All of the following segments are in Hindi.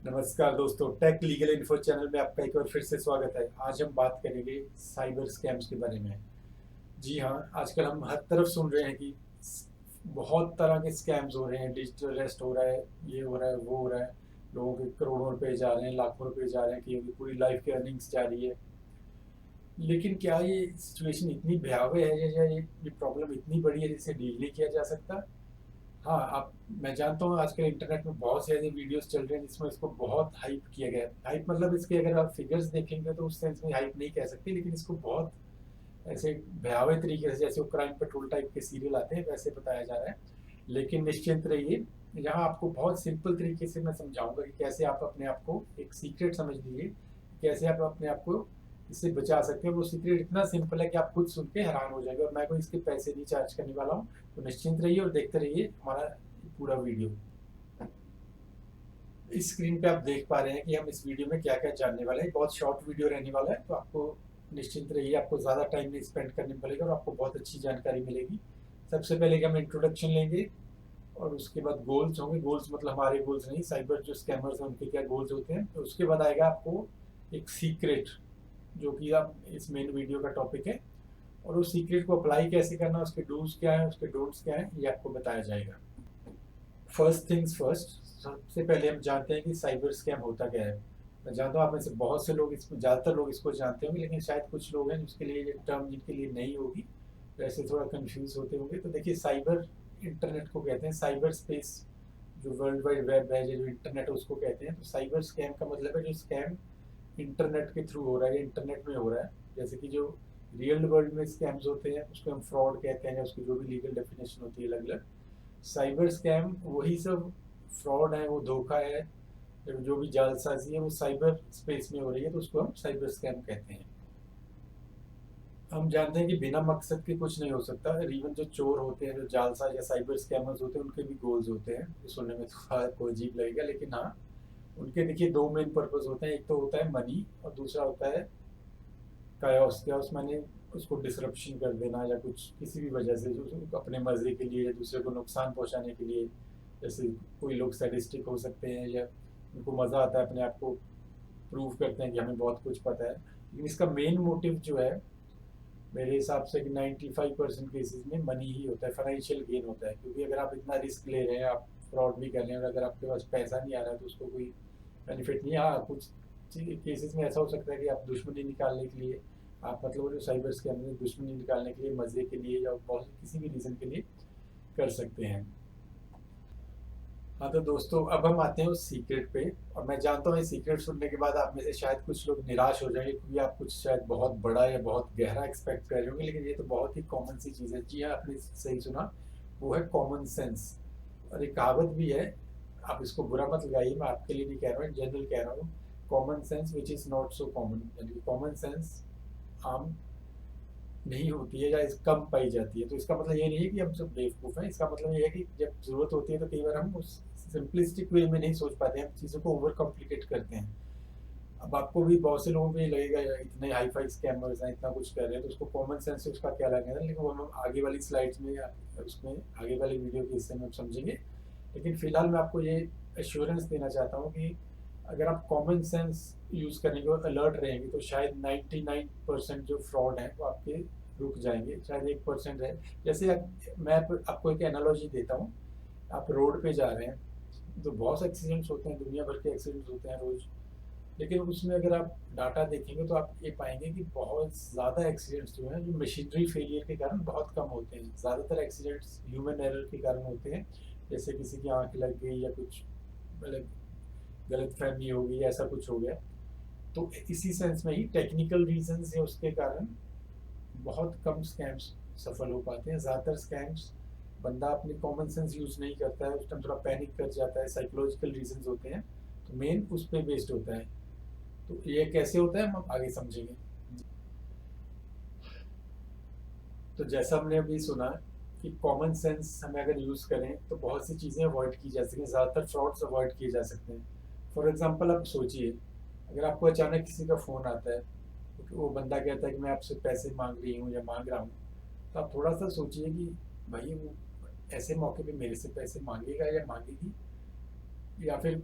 नमस्कार दोस्तों, टेक लीगल इन्फो चैनल में आपका एक बार फिर से स्वागत है। आज हम बात करेंगे साइबर स्कैम्स के बारे में। जी हाँ, आजकल हम हर तरफ सुन रहे हैं कि बहुत तरह के स्कैम्स हो रहे हैं। डिजिटल अरेस्ट हो रहा है, ये हो रहा है, वो हो रहा है। लोगों के करोड़ों रुपए जा रहे हैं, लाखों रुपए जा रहे हैं, कि पूरी लाइफ की अर्निंग्स जा रही है। लेकिन क्या ये सिचुएशन इतनी भयावह है या ये प्रॉब्लम इतनी बड़ी है जिसे डील नहीं किया जा सकता? हाँ, आप मैं जानता हूँ आजकल इंटरनेट में बहुत से ऐसे वीडियोस चल रहे हैं जिसमें इसको बहुत हाइप किया गया है। हाइप मतलब इसके अगर आप फिगर्स देखेंगे तो उस सेंस में हाइप नहीं कह सकते, लेकिन इसको बहुत ऐसे भयावह तरीके से, जैसे वो क्राइम पेट्रोल टाइप के सीरियल आते हैं, वैसे बताया जा रहा है। लेकिन निश्चिंत रहिए, यहाँ आपको बहुत सिंपल तरीके से मैं समझाऊंगा कि कैसे आप अपने आप को, एक सीक्रेट समझ लीजिए, कैसे आप अपने आप को इससे बचा सकते हैं। वो सीक्रेट इतना सिंपल है कि आप खुद सुन के हैरान हो जाएंगे, और मैं कोई इसके पैसे नहीं चार्ज करने वाला हूँ। तो निश्चिंत रहिए और देखते रहिए हमारा पूरा वीडियो। इस स्क्रीन पे आप देख पा रहे हैं कि हम इस वीडियो में क्या क्या जानने वाले हैं। बहुत शॉर्ट वीडियो रहने वाला है, तो आपको निश्चिंत रहिए, आपको ज़्यादा टाइम नहीं स्पेंड करने पड़ेगा और आपको बहुत अच्छी जानकारी मिलेगी। सबसे पहले कि हम इंट्रोडक्शन लेंगे, और उसके बाद गोल्स होंगे। गोल्स मतलब हमारे गोल्स नहीं, साइबर जो स्कैमर्स हैं उनके क्या गोल्स होते हैं। तो उसके बाद आएगा आपको एक सीक्रेट, जो कि आप इस मेन वीडियो का टॉपिक है। और उस सीक्रेट को अप्लाई कैसे करना, उसके डूज क्या है, उसके डोंट्स क्या है, ये आपको बताया जाएगा। फर्स्ट थिंग्स फर्स्ट, सबसे पहले हम जानते हैं कि साइबर स्कैम होता क्या है। मैं जानता हूँ आप में से बहुत से लोग इसको, ज़्यादातर लोग इसको जानते होंगे, लेकिन शायद कुछ लोग हैं जिसके लिए ये टर्म, जिनके लिए नहीं होगी, वैसे थोड़ा कंफ्यूज होते होंगे। तो देखिए, साइबर, इंटरनेट को कहते हैं साइबर स्पेस। जो वर्ल्ड वाइड वेब है, जो इंटरनेट है, उसको कहते हैं। तो साइबर स्कैम का मतलब है जो स्कैम इंटरनेट के थ्रू हो रहा है, इंटरनेट में हो रहा है। जैसे कि जो रियल वर्ल्ड में स्कैम्स होते हैं उसको हम फ्रॉड कहते हैं, या उसकी जो भी लीगल डेफिनेशन होती है अलग अलग। साइबर स्कैम वही सब फ्रॉड है, वो धोखा है, जो भी जालसाजी है वो साइबर स्पेस में हो रही है, तो उसको हम साइबर स्कैम कहते हैं। हम जानते हैं कि बिना मकसद के कुछ नहीं हो सकता। इवन जो चोर होते हैं, जो जालसाज या साइबर स्कैमर्स होते हैं, उनके भी गोल्स होते हैं। ये सुनने में थोड़ा आपको अजीब लगेगा, लेकिन हाँ, उनके देखिए दो मेन पर्पस होते हैं। एक तो होता है मनी, और दूसरा होता है कायोस। कायोस माने उसको डिसरप्शन कर देना, या कुछ किसी भी वजह से, जो अपने मजे के लिए या दूसरे को नुकसान पहुंचाने के लिए। जैसे कोई लोग सैडिस्टिक हो सकते हैं, या उनको मजा आता है, अपने आप को प्रूव करते हैं कि हमें बहुत कुछ पता है। लेकिन इसका मेन मोटिव जो है, मेरे हिसाब से कि 95% केसेस में मनी ही होता है, फाइनेंशियल गेन होता है। क्योंकि अगर आप इतना रिस्क ले रहे हैं, आप फ्रॉड भी कर रहे हैं, और अगर आपके पास पैसा नहीं आ रहा है तो उसको कोई बेनिफिट नहीं है। हाँ, कुछ केसेस में ऐसा हो सकता है कि आप दुश्मनी निकालने के लिए, आप मतलब वो जो साइबर स्कैम में दुश्मनी निकालने के लिए, मजे के लिए, या बहुत किसी भी रीज़न के लिए कर सकते हैं। हाँ, तो दोस्तों अब हम आते हैं उस सीक्रेट पे। और मैं जानता हूँ ये सीक्रेट सुनने के बाद आप में से शायद कुछ लोग निराश हो जाएंगे, क्योंकि आप कुछ शायद बहुत बड़ा या बहुत गहरा एक्सपेक्ट कर रहे होंगे। लेकिन ये तो बहुत ही कॉमन सी चीज़ है। जी हाँ, आपने सही सुना, वो है कॉमन सेंस। और एक कहावत भी है, आप इसको बुरा मत लगाइए, मैं आपके लिए नहीं कह रहा हूँ, जनरल कह रहा हूँ। Common sense which is not so common, यानी कॉमन सेंस आम नहीं होती है, या कम पाई जाती है। तो इसका मतलब ये नहीं है कि हम सब बेवकूफ़ हैं। इसका मतलब ये है कि जब ज़रूरत होती है तो कई बार हम उस सिंपलिस्टिक वे में नहीं सोच पाते, हम चीज़ों को ओवर कॉम्प्लिकेट करते हैं। अब आपको भी, बहुत से लोगों को ये लगेगा यार इतने हाई फाई स्कैमर्स हैं, इतना कुछ कर रहे हैं, तो उसको कॉमन सेंस से उसका क्या लगेगा। लेकिन वो हम आगे वाली स्लाइड्स में, या उसमें आगे वाली वीडियो के हिस्से में हम समझेंगे। लेकिन फिलहाल मैं आपको ये एश्योरेंस देना चाहता हूँ कि अगर आप कॉमन सेंस यूज़ करने को अलर्ट रहेंगे, तो शायद 99% जो फ्रॉड है वो आपके रुक जाएंगे। शायद 1% है। जैसे मैं आपको एक एनालॉजी देता हूँ। आप रोड पे जा रहे हैं, तो बहुत से एक्सीडेंट्स होते हैं, दुनिया भर के एक्सीडेंट्स होते हैं रोज। लेकिन उसमें अगर आप डाटा देखेंगे तो आप ये पाएंगे कि बहुत ज़्यादा एक्सीडेंट्स जो हैं, जो मशीनरी फेलियर के कारण बहुत कम होते हैं। ज़्यादातर एक्सीडेंट्स ह्यूमन एरर के कारण होते हैं। जैसे किसी की आंख लग गई, या कुछ मतलब गलत फहमी हो गई, ऐसा कुछ हो गया। तो इसी सेंस में ही टेक्निकल रीजन से उसके कारण बहुत कम स्कैम्स सफल हो पाते हैं। ज़्यादातर स्कैम्स, बंदा अपनी कॉमन सेंस यूज़ नहीं करता है, उस टाइम थोड़ा पैनिक कर जाता है, साइकोलॉजिकल रीजंस होते हैं। तो मेन उस पर बेस्ड होता है। तो ये कैसे होता है हम आगे समझेंगे। तो जैसा हमने अभी सुना कि कॉमन सेंस हमें अगर यूज़ करें तो बहुत सी चीज़ें अवॉइड की जा सकती हैं, ज़्यादातर फ्रॉड्स अवॉइड किए जा सकते हैं। फॉर एग्जांपल आप सोचिए, अगर आपको अचानक किसी का फ़ोन आता है, तो वो बंदा कहता है कि मैं आपसे पैसे मांग रही हूँ या मांग रहा हूँ, तो आप थोड़ा सा सोचिए कि भाई वो ऐसे मौके पे मेरे से पैसे मांगेगा या मांगेगी, या फिर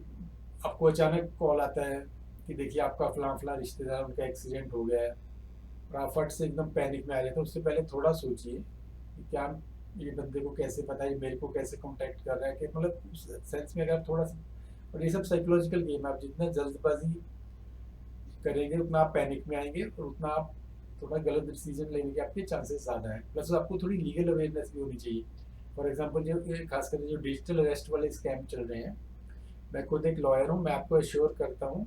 आपको अचानक कॉल आता है कि देखिए आपका फलां फलां रिश्तेदार, उनका एक्सीडेंट हो गया है, और आप फट से एकदम पैनिक में आ जाते हैं। उससे पहले थोड़ा सोचिए कि क्या ये बंदे को कैसे पता है, मेरे को कैसे कांटेक्ट कर रहा है, कि मतलब उस सेंस में अगर थोड़ा सा। और ये सब साइकोलॉजिकल गेम है, आप जितना जल्दबाजी करेंगे उतना आप पैनिक में आएंगे, और उतना आप थोड़ा गलत डिसीजन लेने के आपके चांसेस ज़्यादा हैं। प्लस आपको थोड़ी लीगल अवेयरनेस भी होनी चाहिए। फॉर एग्जांपल जो खासकर जो डिजिटल अरेस्ट वाले स्कैम चल रहे हैं, मैं खुद एक लॉयर हूँ, मैं आपको एश्योर करता हूँ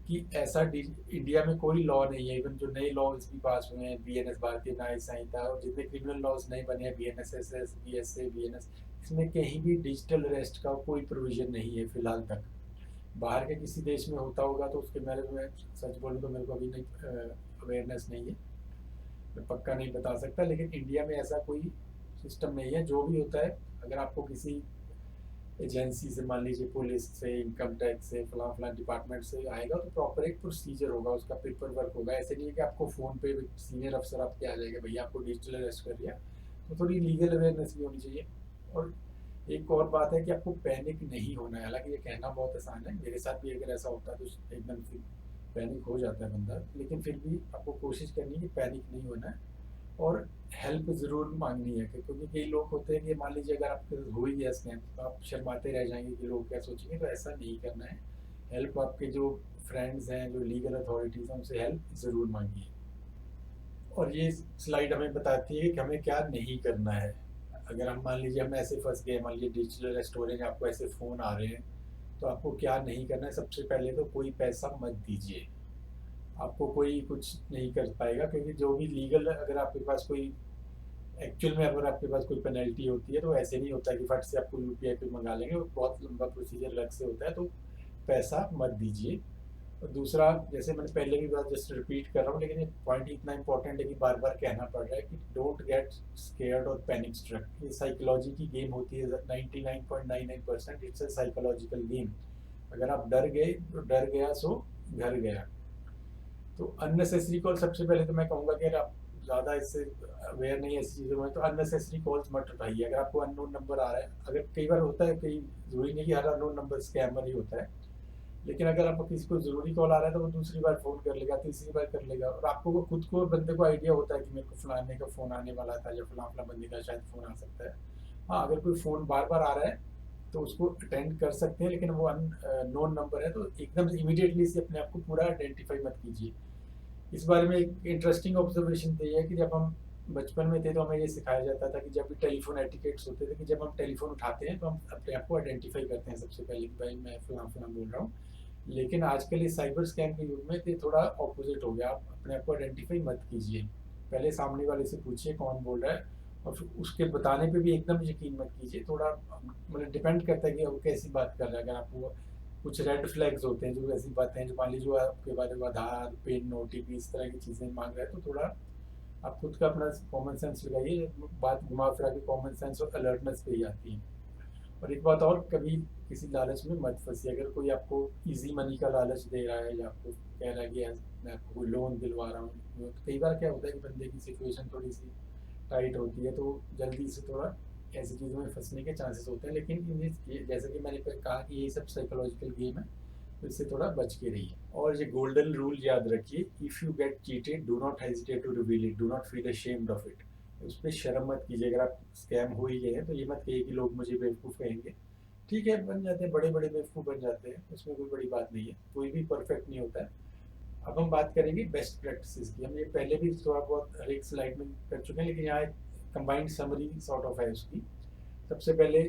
कि ऐसा इंडिया में कोई लॉ नहीं है। इवन जो नए लॉज भी पास हुए हैं, बीएनएस भारतीय न्याय संहिता, और जितने क्रिमिनल लॉज नए बने हैं, बीएनएसएस, बीएसए, बीएनएस, इसमें कहीं भी डिजिटल अरेस्ट का कोई प्रोविजन नहीं है फिलहाल तक। बाहर के किसी देश में होता होगा तो उसके बारे में सच बोलूँ तो मेरे को अभी नहीं अवेयरनेस नहीं है, मैं पक्का नहीं बता सकता। लेकिन इंडिया में ऐसा कोई सिस्टम नहीं है। जो भी होता है, अगर आपको किसी एजेंसी से, मान लीजिए पुलिस से, इनकम टैक्स से, फलां फलां डिपार्टमेंट से आएगा तो प्रॉपर एक प्रोसीजर होगा, उसका पेपर वर्क होगा। ऐसे नहीं है कि आपको फ़ोन पे सीनियर अफसर आपके आ जाएगा, भैया आपको डिजिटल अरेस्ट कर लिया। तो थोड़ी लीगल अवेयरनेस भी होनी चाहिए। और एक और बात है कि आपको पैनिक नहीं होना है। हालांकि ये कहना बहुत आसान है, मेरे साथ भी अगर ऐसा होता है तो एकदम फिर पैनिक हो जाता है बंदा, लेकिन फिर भी आपको कोशिश करनी है कि पैनिक नहीं होना है। और हेल्प ज़रूर मांगनी है, क्योंकि कई लोग होते हैं कि मान लीजिए अगर आपके साथ हो ही गया स्कैम तो आप शर्माते रह जाएंगे कि लोग क्या सोचेंगे, तो ऐसा नहीं करना है। हेल्प आपके जो फ्रेंड्स हैं, जो लीगल अथॉरिटीज़ हैं, उनसे हेल्प ज़रूर मांगिए। और ये स्लाइड हमें बताती है कि हमें क्या नहीं करना है। अगर हम मान लीजिए हम ऐसे फंस गए, मान लीजिए डिजिटल रेस्टोरेंट, आपको ऐसे फ़ोन आ रहे हैं, तो आपको क्या नहीं करना है। सबसे पहले तो कोई पैसा मत दीजिए, आपको कोई कुछ नहीं कर पाएगा। क्योंकि जो भी लीगल, अगर आपके पास कोई एक्चुअल में अगर आपके पास कोई पेनल्टी होती है तो ऐसे नहीं होता कि फट से आपको यूपीआई पे मंगा लेंगे, वो बहुत लंबा प्रोसीजर अलग से होता है। तो पैसा मत दीजिए। और दूसरा, जैसे मैंने पहले भी बात जस्ट रिपीट कर रहा हूँ, लेकिन ये पॉइंट इतना इंपॉर्टेंट है कि बार बार कहना पड़ रहा है कि डोंट गेट स्केयर्ड और पैनिक स्ट्रक। ये साइकोलॉजी की गेम होती है। 99.99% इट्स अ साइकोलॉजिकल गेम। अगर आप डर गए तो डर गया सो घर गया। तो अननेसेसरी कॉल, सबसे पहले तो मैं कहूँगा कि अगर आप ज़्यादा इससे अवेयर नहीं है ऐसी चीज़ों में, तो अननेसेसरी कॉल्स मत उठाइए। अगर आपको अननोन नंबर आ रहा है, अगर कई बार होता है, कई ज़रूरी नहीं कि हर अननोन नंबर स्कैमर ही होता है, लेकिन अगर आपको किसी को ज़रूरी कॉल आ रहा है तो वो दूसरी बार फ़ोन कर लेगा, तीसरी बार कर लेगा, और आपको वो खुद को, बंदे को आइडिया होता है कि मेरे को फलाने का फ़ोन आने वाला था, या फलां फलां बंदे का शायद फ़ोन आ सकता है। हाँ, अगर कोई फ़ोन बार बार आ रहा है तो उसको अटेंड कर सकते हैं, लेकिन वो नोन नंबर है तो एकदम इमीडिएटली से अपने आप को पूरा आइडेंटिफाई मत कीजिए। इस बारे में एक इंटरेस्टिंग ऑब्जर्वेशन तो ये है कि जब हम बचपन में थे तो हमें ये सिखाया जाता था कि जब भी टेलीफोन एटिकेट्स होते थे, कि जब हम टेलीफोन उठाते हैं तो हम अपने आप को आइडेंटिफाई करते हैं सबसे पहले कि भाई मैं फलां फलां बोल रहा हूँ। लेकिन आजकल इस साइबर स्कैम के युग में तो थोड़ा ऑपोजिट हो गया। आप अपने आप को आइडेंटिफाई मत कीजिए, पहले सामने वाले से पूछिए कौन बोल रहा है, और फिर उसके बताने पे भी एकदम यकीन मत कीजिए। थोड़ा मतलब डिपेंड करता है कि वो कैसी बात कर रहा है। अगर आपको कुछ रेड फ्लैग्स होते हैं, जो ऐसी बातें हैं, जो मान लीजिए आपके बारे में आधार, पिन, ओटीपी, इस तरह की चीज़ें मांग रहा है, तो थोड़ा आप खुद का अपना कॉमन सेंस लगाइए। बात घुमा फिरा के कॉमन सेंस और अलर्टनेस पे ही आती है। और एक बात और, कभी किसी लालच में मत फंसिए। अगर कोई आपको इजी मनी का लालच दे रहा है, या आपको कह रहा है कि मैं आपको कोई लोन दिलवा रहा हूँ, तो कई बार क्या होता है कि बंदे की सिचुएशन थोड़ी सी टाइट होती है, तो जल्दी से थोड़ा ऐसी चीज़ों में फंसने के चांसेस होते हैं। लेकिन जैसे कि मैंने कहा कि ये सब साइकोलॉजिकल गेम है, तो इससे थोड़ा बच के रहिए। और ये गोल्डन रूल याद रखिए, if you get cheated do not hesitate to reveal it, do not feel ashamed of it. उस पर शर्म मत कीजिए। अगर आप स्कैम हो ही गए हैं तो ये मत कहिए कि लोग मुझे बेवकूफ़ कहेंगे। ठीक है, बन जाते हैं, बड़े बड़े बेवकूफ़ बन जाते हैं, उसमें कोई बड़ी बात नहीं है, कोई भी परफेक्ट नहीं होता है। अब हम बात करेंगे बेस्ट प्रैक्टिसेस की। हम ये पहले भी थोड़ा बहुत हर एक स्लाइड में कर चुके हैं, लेकिन यहाँ एक कंबाइंड समरी सॉर्ट ऑफ है उसकी। सबसे पहले,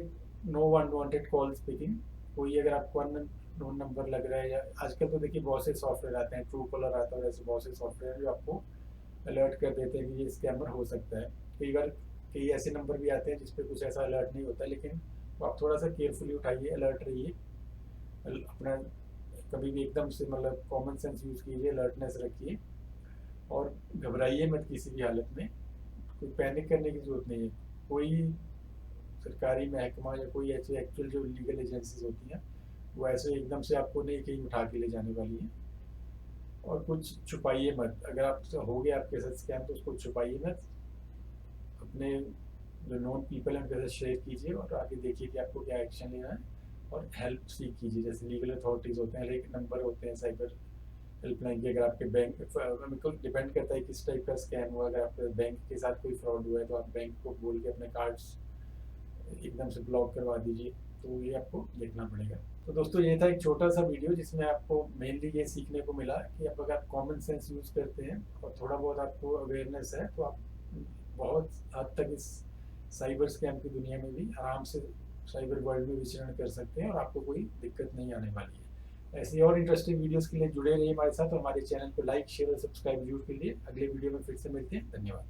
नो अनवांटेड कॉल स्पीकिंग। कोई अगर आपको अननोन नंबर लग रहा है, या आजकल तो देखिए बहुत से सॉफ्टवेयर आते हैं, ट्रू कॉलर आता है, ऐसे बहुत से सॉफ्टवेयर जो आपको अलर्ट कर देते हैं कि ये स्कैमर हो सकता है। कई बार कई ऐसे नंबर भी आते हैं जिस पे कुछ ऐसा अलर्ट नहीं होता, लेकिन वो आप थोड़ा सा केयरफुली उठाइए, अलर्ट रहिए। अपना कभी भी एकदम से मतलब कॉमन सेंस यूज़ कीजिए, अलर्टनेस रखिए, और घबराइए मत किसी भी हालत में। कोई पैनिक करने की ज़रूरत नहीं है। कोई सरकारी महकमा या कोई ऐसी एक्चुअल जो लीगल एजेंसीज होती हैं, वो ऐसे एकदम से आपको नहीं कहीं उठा के ले जाने वाली हैं। और कुछ छुपाइए मत। अगर आप हो गया आपके साथ स्कैम तो उसको छुपाइए मत, अपने जो नोन पीपल हैं उनके साथ शेयर कीजिए, और आगे देखिए कि आपको क्या एक्शन लेना है। और हेल्प सीख कीजिए। जैसे लीगल अथॉरिटीज़ होते हैं, एक नंबर होते हैं साइबर हेल्पलाइन के। अगर आपके बैंक बिल्कुल डिपेंड करता है किस टाइप का स्कैम हुआ। अगर आपके बैंक के साथ कोई फ्रॉड हुआ है तो आप बैंक को बोल के अपने कार्ड्स एकदम से ब्लॉक करवा दीजिए। तो ये आपको देखना पड़ेगा। तो दोस्तों ये था एक छोटा सा वीडियो जिसमें आपको मेनली ये सीखने को मिला कि आप अगर कॉमन सेंस यूज़ करते हैं और थोड़ा बहुत आपको अवेयरनेस है तो आप बहुत हद तक इस साइबर स्कैम की दुनिया में भी आराम से साइबर वर्ल्ड में विचरण कर सकते हैं और आपको कोई दिक्कत नहीं आने वाली है। ऐसी और इंटरेस्टिंग वीडियोस के लिए जुड़े रहिए हमारे साथ और हमारे चैनल को लाइक शेयर और सब्सक्राइब जरूर कीजिए। अगले वीडियो में फिर से मिलते हैं। धन्यवाद।